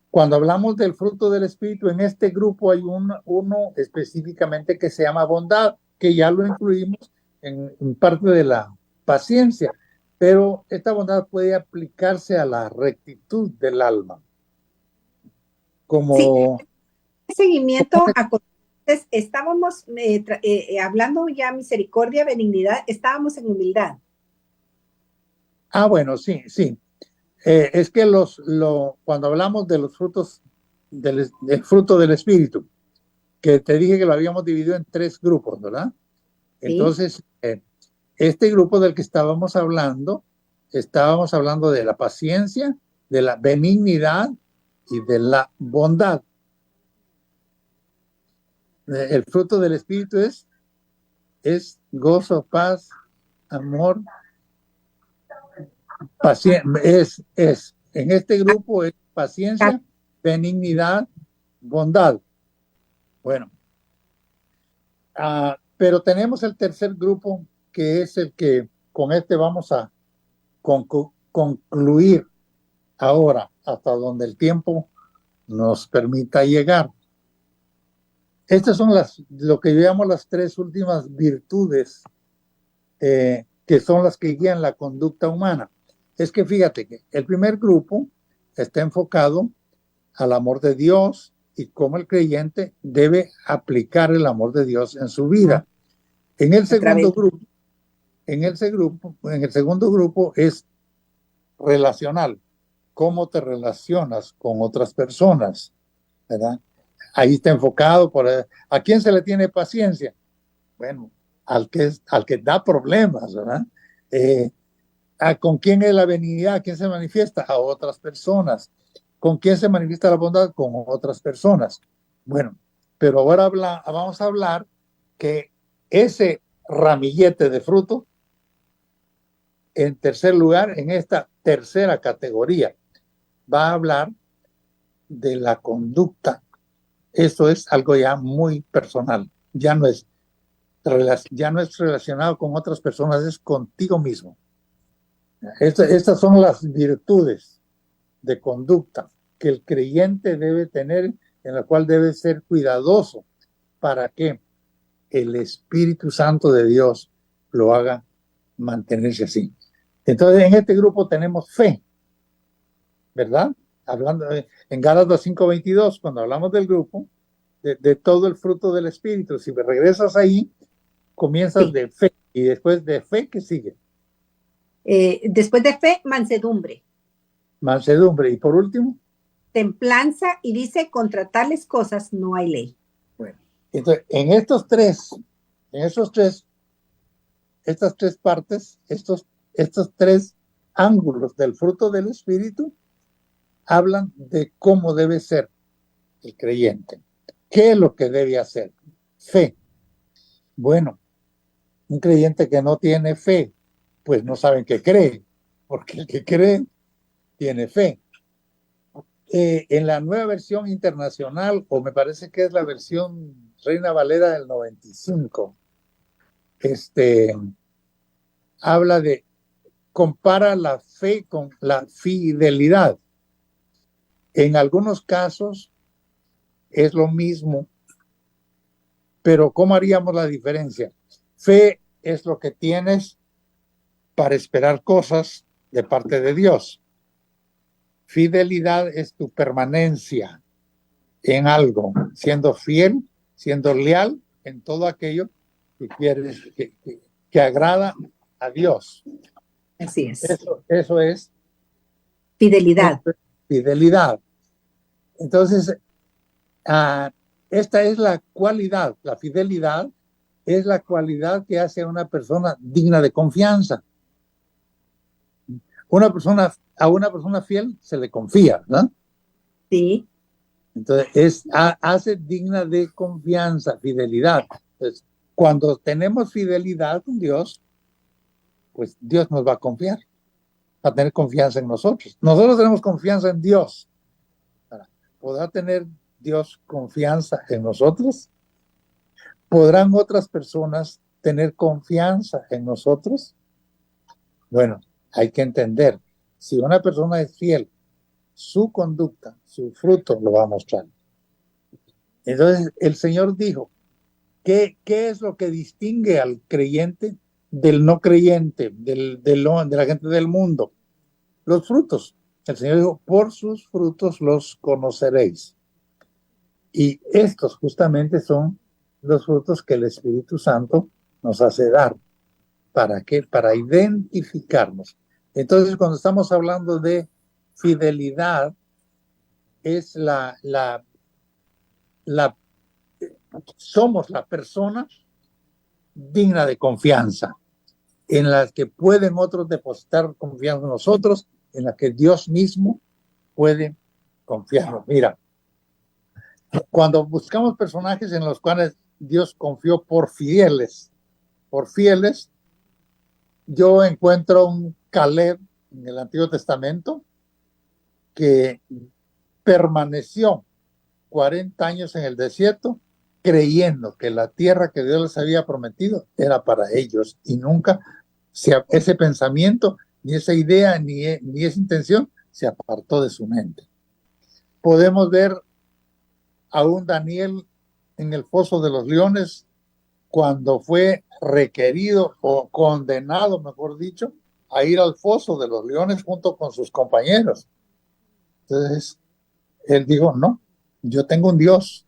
Speaker 4: cuando hablamos del fruto del Espíritu, en este grupo hay uno específicamente que se llama bondad, que ya lo incluimos en parte de la paciencia, pero esta bondad puede aplicarse a la rectitud del alma. Como
Speaker 3: seguimiento a estábamos hablando ya misericordia, benignidad, estábamos en humildad.
Speaker 4: Bueno, sí. Es que cuando hablamos de los frutos del fruto del Espíritu, que te dije que lo habíamos dividido en 3 grupos, ¿verdad? Sí. Entonces, este grupo del que estábamos hablando de la paciencia, de la benignidad y de la bondad. El fruto del Espíritu es gozo, paz, amor, paciencia. En este grupo es paciencia, benignidad, bondad. Bueno, pero tenemos el tercer grupo, que es el que con este vamos a concluir ahora, hasta donde el tiempo nos permita llegar. Estas son lo que llamamos las 3 últimas virtudes, que son las que guían la conducta humana. Es que fíjate que el primer grupo está enfocado al amor de Dios y cómo el creyente debe aplicar el amor de Dios en su vida. En el segundo grupo es relacional. Cómo te relacionas con otras personas, ¿verdad? Ahí está enfocado ¿a quién se le tiene paciencia? Bueno, al que da problemas, ¿verdad? ¿Con quién es la benignidad? ¿A quién se manifiesta? A otras personas. ¿Con quién se manifiesta la bondad? Con otras personas. Bueno, pero ahora vamos a hablar que ese ramillete de fruto. En tercer lugar, en esta tercera categoría, va a hablar de la conducta. Eso es algo ya muy personal. Ya no es relacionado con otras personas, es contigo mismo. Estas son las virtudes de conducta que el creyente debe tener, en la cual debe ser cuidadoso para que el Espíritu Santo de Dios lo haga mantenerse así. Entonces, en este grupo tenemos fe, ¿verdad? Hablando en Gálatas 5:22, cuando hablamos del grupo, de todo el fruto del Espíritu, si me regresas ahí, comienzas
Speaker 3: Sí.
Speaker 4: de fe, y después de fe, ¿qué sigue?
Speaker 3: Después de fe, mansedumbre,
Speaker 4: Mansedumbre, y por último,
Speaker 3: templanza, y dice, contra tales cosas no hay ley.
Speaker 4: bueno, entonces, estas tres partes, estos tres ángulos del fruto del Espíritu, hablan de cómo debe ser el creyente. ¿Qué es lo que debe hacer? Fe. Bueno, un creyente que no tiene fe, pues no saben qué cree, porque el que cree tiene fe. En la nueva versión internacional, o me parece que es la versión Reina Valera del 95, habla de, compara la fe con la fidelidad. En algunos casos es lo mismo, pero ¿cómo haríamos la diferencia? Fe es lo que tienes para esperar cosas de parte de Dios. Fidelidad es tu permanencia en algo, siendo fiel, siendo leal en todo aquello que quieres, que agrada a Dios.
Speaker 3: Así es.
Speaker 4: Eso es
Speaker 3: Fidelidad.
Speaker 4: fidelidad. Entonces, esta es la cualidad, la fidelidad es la cualidad que hace a una persona digna de confianza. A una persona fiel se le confía, ¿no?
Speaker 3: Sí.
Speaker 4: Entonces, hace digna de confianza, fidelidad. Entonces, cuando tenemos fidelidad con Dios, pues Dios nos va a confiar, va a tener confianza en nosotros. Nosotros tenemos confianza en Dios. ¿Podrá tener Dios confianza en nosotros? ¿Podrán otras personas tener confianza en nosotros? Bueno, hay que entender, si una persona es fiel, su conducta, su fruto lo va a mostrar. Entonces, el Señor dijo, ¿qué es lo que distingue al creyente del no creyente, de la gente del mundo? Los frutos. El Señor dijo, por sus frutos los conoceréis. Y estos justamente son los frutos que el Espíritu Santo nos hace dar. ¿Para qué? Para identificarnos. Entonces, cuando estamos hablando de fidelidad, es somos la persona digna de confianza, en la que pueden otros depositar confianza en nosotros, en la que Dios mismo puede confiar. Mira, cuando buscamos personajes en los cuales Dios confió por fieles, yo encuentro un Caleb en el Antiguo Testamento que permaneció 40 años en el desierto creyendo que la tierra que Dios les había prometido era para ellos, y nunca ese pensamiento, ni esa idea, ni esa intención se apartó de su mente. Podemos ver a un Daniel en el foso de los leones cuando fue requerido o condenado, mejor dicho, a ir al foso de los leones junto con sus compañeros. Entonces, él dijo, no, yo tengo un Dios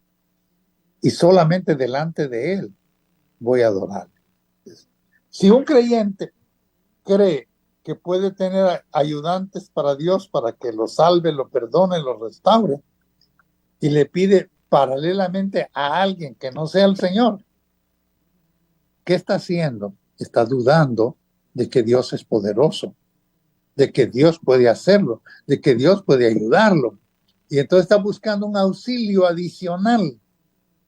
Speaker 4: y solamente delante de él voy a adorar. Si un creyente cree que puede tener ayudantes para Dios para que lo salve, lo perdone, lo restaure, y le pide paralelamente a alguien que no sea el Señor, ¿qué está haciendo? Está dudando de que Dios es poderoso, de que Dios puede hacerlo, de que Dios puede ayudarlo. Y entonces está buscando un auxilio adicional,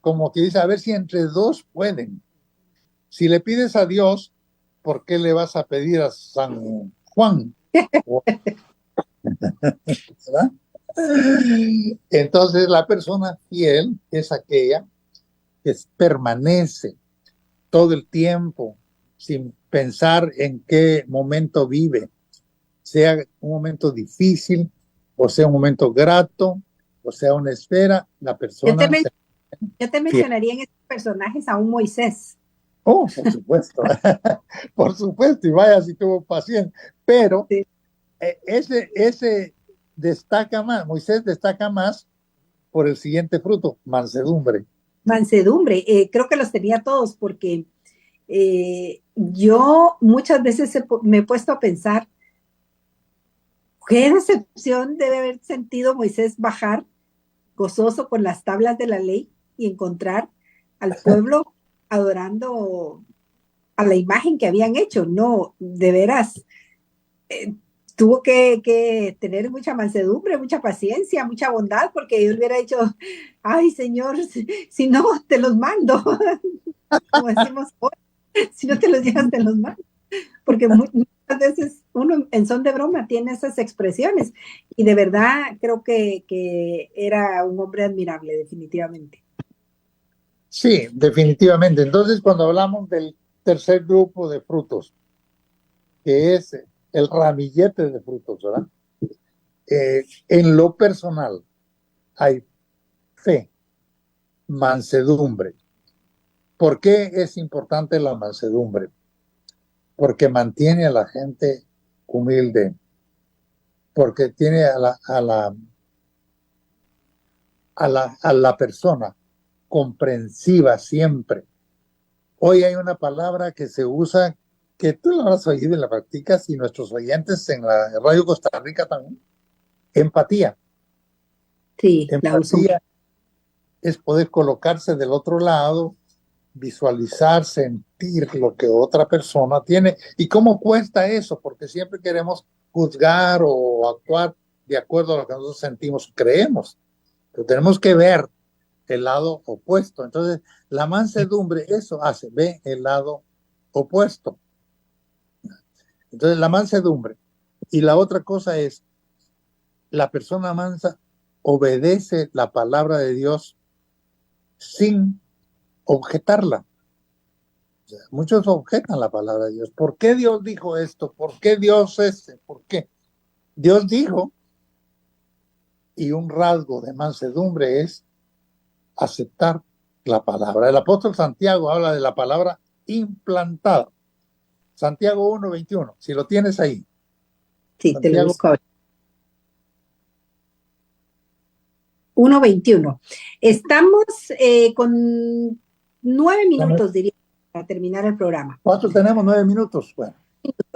Speaker 4: como que dice, a ver si entre dos pueden. Si le pides a Dios, ¿por qué le vas a pedir a San Juan? ¿Verdad? Entonces la persona fiel es aquella que permanece todo el tiempo sin pensar en qué momento vive, sea un momento difícil o sea un momento grato o sea una espera, la persona
Speaker 3: Yo te mencionaría en estos personajes a un Moisés.
Speaker 4: Oh, por supuesto, por supuesto, y vaya si tuvo paciencia, pero
Speaker 3: Sí.
Speaker 4: ese destaca más, Moisés destaca más por el siguiente fruto, mansedumbre.
Speaker 3: Mansedumbre, creo que los tenía todos porque yo muchas veces me he puesto a pensar qué decepción debe haber sentido Moisés bajar gozoso con las tablas de la ley y encontrar al pueblo adorando a la imagen que habían hecho. No, de veras, tuvo que tener mucha mansedumbre, mucha paciencia, mucha bondad, porque él hubiera dicho, ay Señor, si no, te los mando, como decimos hoy, si no te los llevas, te los mando, porque muchas veces uno en son de broma tiene esas expresiones, y de verdad creo que era un hombre admirable, definitivamente.
Speaker 4: Sí, definitivamente. Entonces, cuando hablamos del tercer grupo de frutos, que es el ramillete de frutos, ¿verdad? En lo personal hay fe, mansedumbre. ¿Por qué es importante la mansedumbre? Porque mantiene a la gente humilde, porque tiene a la persona comprensiva siempre. Hoy hay una palabra que se usa, que tú la habrás oído y la practicas, y nuestros oyentes en la Radio Costa Rica también, empatía.
Speaker 3: Sí, la uso.
Speaker 4: Empatía es poder colocarse del otro lado, visualizar, sentir lo que otra persona tiene. ¿Y cómo cuesta eso? Porque siempre queremos juzgar o actuar de acuerdo a lo que nosotros sentimos o creemos. Pero tenemos que ver el lado opuesto. Entonces, la mansedumbre, eso hace, ve el lado opuesto. Entonces, la mansedumbre. Y la otra cosa es, la persona mansa obedece la palabra de Dios sin objetarla. O sea, muchos objetan la palabra de Dios. ¿Por qué Dios dijo esto? ¿Por qué Dios ¿Por qué? Dios dijo, y un rasgo de mansedumbre es aceptar la palabra. El apóstol Santiago habla de la palabra implantada. Santiago 1:21, si lo tienes ahí.
Speaker 3: Sí,
Speaker 4: Santiago,
Speaker 3: te lo busco ahora. 1:21. Estamos con 9 minutos, diría, para terminar el programa.
Speaker 4: ¿Cuántos tenemos? 9 minutos. Bueno.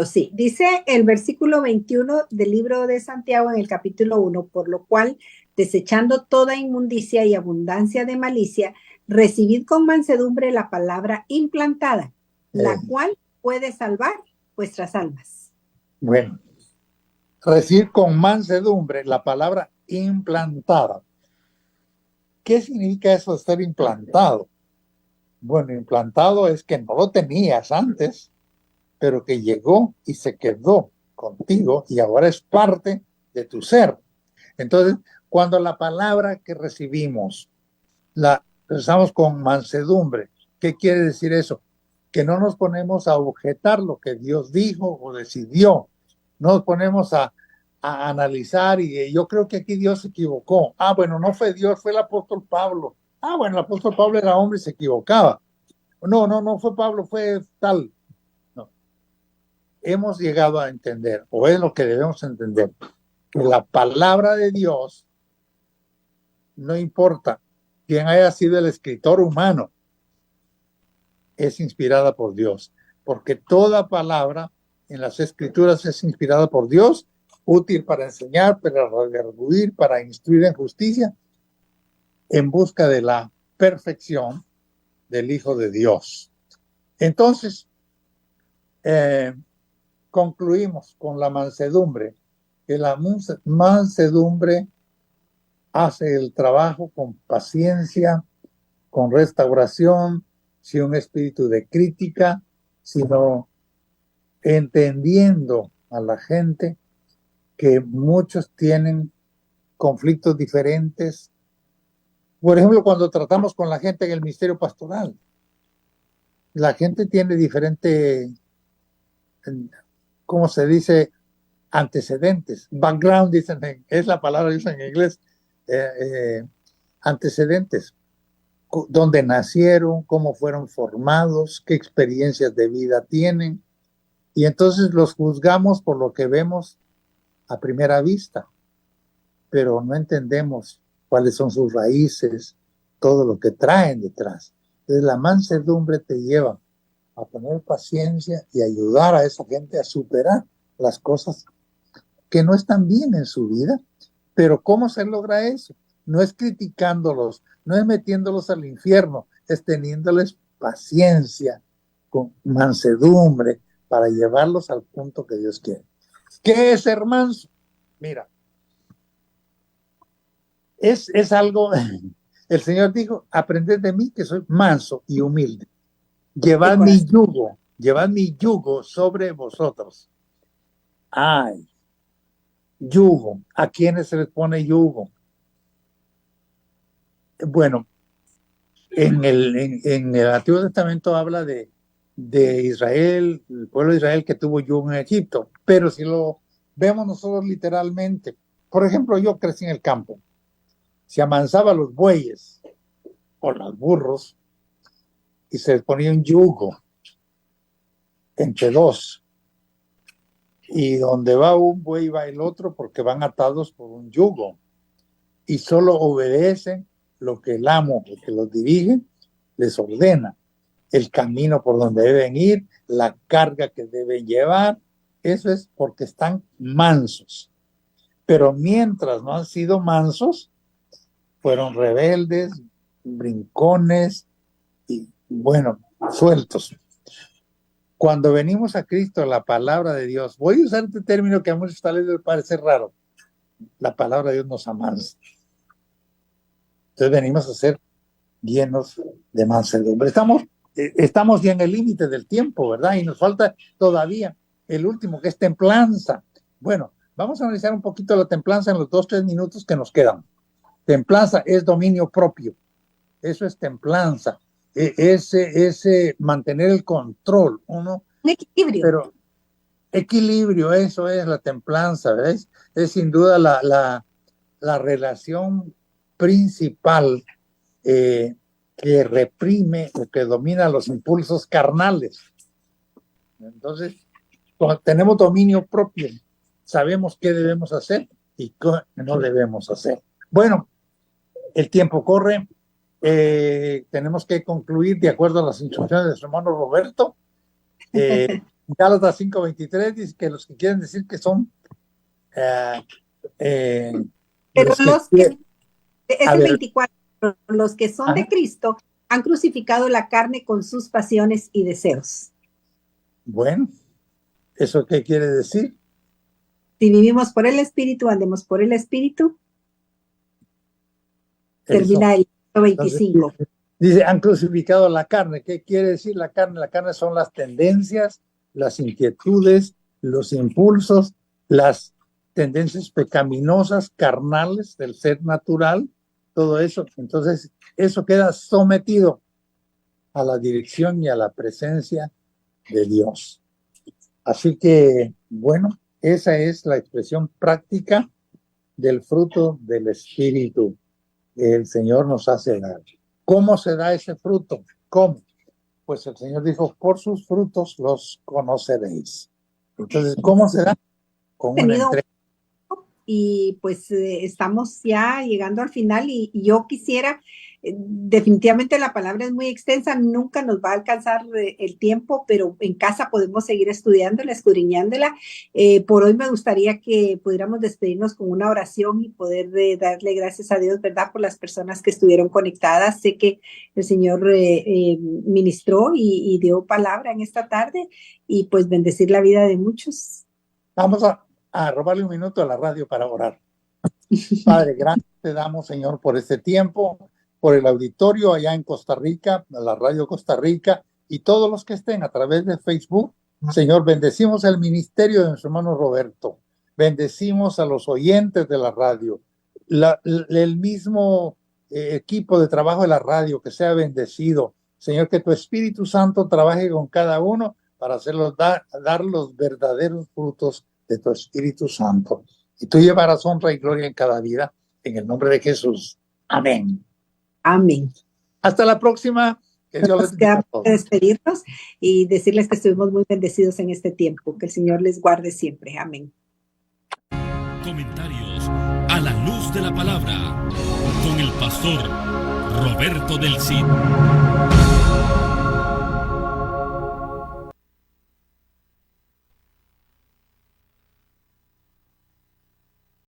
Speaker 3: Sí, dice el versículo 21 del libro de Santiago en el capítulo 1, por lo cual, desechando toda inmundicia y abundancia de malicia, recibid con mansedumbre la palabra implantada, la cual puede salvar vuestras almas.
Speaker 4: Bueno, recibir con mansedumbre la palabra implantada. ¿Qué significa eso de ser implantado? Bueno, implantado es que no lo tenías antes, pero que llegó y se quedó contigo y ahora es parte de tu ser. Entonces, cuando la palabra que recibimos la pensamos con mansedumbre, ¿qué quiere decir eso? Que no nos ponemos a objetar lo que Dios dijo o decidió. No nos ponemos a analizar y yo creo que aquí Dios se equivocó. Ah, bueno, no fue Dios, fue el apóstol Pablo. Ah, bueno, el apóstol Pablo era hombre y se equivocaba. No fue Pablo, fue tal. No. Hemos llegado a entender, o es lo que debemos entender, que la palabra de Dios, no importa quién haya sido el escritor humano, es inspirada por Dios, porque toda palabra en las escrituras es inspirada por Dios, útil para enseñar, para redarguir, para instruir en justicia, en busca de la perfección del Hijo de Dios. Entonces, concluimos con la mansedumbre, que la mansedumbre hace el trabajo con paciencia, con restauración, sino un espíritu de crítica, sino entendiendo a la gente que muchos tienen conflictos diferentes. Por ejemplo, cuando tratamos con la gente en el ministerio pastoral, la gente tiene diferente, ¿cómo se dice? Antecedentes. Background, dicen, es la palabra que usan en inglés. Antecedentes. Dónde nacieron, cómo fueron formados, qué experiencias de vida tienen. Y entonces los juzgamos por lo que vemos a primera vista, pero no entendemos cuáles son sus raíces, todo lo que traen detrás. Entonces la mansedumbre te lleva a tener paciencia y ayudar a esa gente a superar las cosas que no están bien en su vida. Pero ¿cómo se logra eso? No es criticándolos, no es metiéndolos al infierno, es teniéndoles paciencia, con mansedumbre, para llevarlos al punto que Dios quiere. ¿Qué es ser manso? Mira, es algo, el Señor dijo, aprended de mí que soy manso y humilde. Llevad mi yugo sobre vosotros. Ay, yugo, ¿a quiénes se les pone yugo? Bueno, en el Antiguo Testamento habla de Israel, el pueblo de Israel que tuvo yugo en Egipto, pero si lo vemos nosotros literalmente, por ejemplo, yo crecí en el campo, se amansaba los bueyes o los burros y se les ponía un yugo entre dos, y donde va un buey va el otro porque van atados por un yugo y solo obedecen lo que el amo, el que los dirige, les ordena. El camino por donde deben ir, la carga que deben llevar, eso es porque están mansos. Pero mientras no han sido mansos, fueron rebeldes, brincones y, bueno, sueltos. Cuando venimos a Cristo, la palabra de Dios, voy a usar este término que a muchos tal vez les parece raro, la palabra de Dios nos amansa. Entonces venimos a ser llenos de mansedumbre. Estamos ya en el límite del tiempo, ¿verdad? Y nos falta todavía el último, que es templanza. Bueno, vamos a analizar un poquito la templanza en los 2-3 minutos que nos quedan. Templanza es dominio propio. Eso es templanza. Ese mantener el control. Un equilibrio. Pero equilibrio, eso es la templanza, ¿ves? Es sin duda la relación principal que reprime o que domina los impulsos carnales. Entonces, cuando tenemos dominio propio, sabemos qué debemos hacer y qué no debemos hacer. Bueno, el tiempo corre. Tenemos que concluir de acuerdo a las instrucciones de su hermano Roberto. Gálatas 5:23 dice que los que quieren decir que son
Speaker 3: pero es el 24. Los que son de Cristo han crucificado la carne con sus pasiones y deseos.
Speaker 4: Bueno, ¿eso qué quiere decir?
Speaker 3: Si vivimos por el Espíritu, andemos por el Espíritu. Termina el 25.
Speaker 4: Entonces, dice, han crucificado la carne. ¿Qué quiere decir la carne? La carne son las tendencias, las inquietudes, los impulsos, las tendencias pecaminosas, carnales del ser natural, todo eso. Entonces, eso queda sometido a la dirección y a la presencia de Dios. Así que, bueno, esa es la expresión práctica del fruto del Espíritu que el Señor nos hace dar. ¿Cómo se da ese fruto? ¿Cómo? Pues el Señor dijo, por sus frutos los conoceréis. Entonces, ¿cómo se da? Con una entrega.
Speaker 3: Y pues estamos ya llegando al final y yo quisiera, definitivamente la palabra es muy extensa, nunca nos va a alcanzar el tiempo, pero en casa podemos seguir estudiándola, escudriñándola. Por hoy me gustaría que pudiéramos despedirnos con una oración y poder darle gracias a Dios, ¿verdad? Por las personas que estuvieron conectadas. Sé que el Señor ministró y dio palabra en esta tarde y pues bendecir la vida de muchos.
Speaker 4: Vamos a robarle un minuto a la radio para orar. Padre, gracias te damos, Señor, por este tiempo. por el auditorio allá en Costa Rica, la Radio Costa Rica, y todos los que estén a través de Facebook. Señor, bendecimos el ministerio de nuestro hermano Roberto, bendecimos a los oyentes de la radio, el mismo equipo de trabajo de la radio, que sea bendecido. Señor, que tu Espíritu Santo trabaje con cada uno para hacerlos dar los verdaderos frutos de tu Espíritu Santo. Y tú llevarás honra y gloria en cada vida, en el nombre de Jesús. Amén.
Speaker 3: Amén.
Speaker 4: Hasta la próxima. Que Dios les bendiga a todos.
Speaker 3: Despedirnos y decirles que estuvimos muy bendecidos en este tiempo. Que el Señor les guarde siempre. Amén.
Speaker 1: Comentarios a la luz de la palabra con el pastor Roberto del Cid.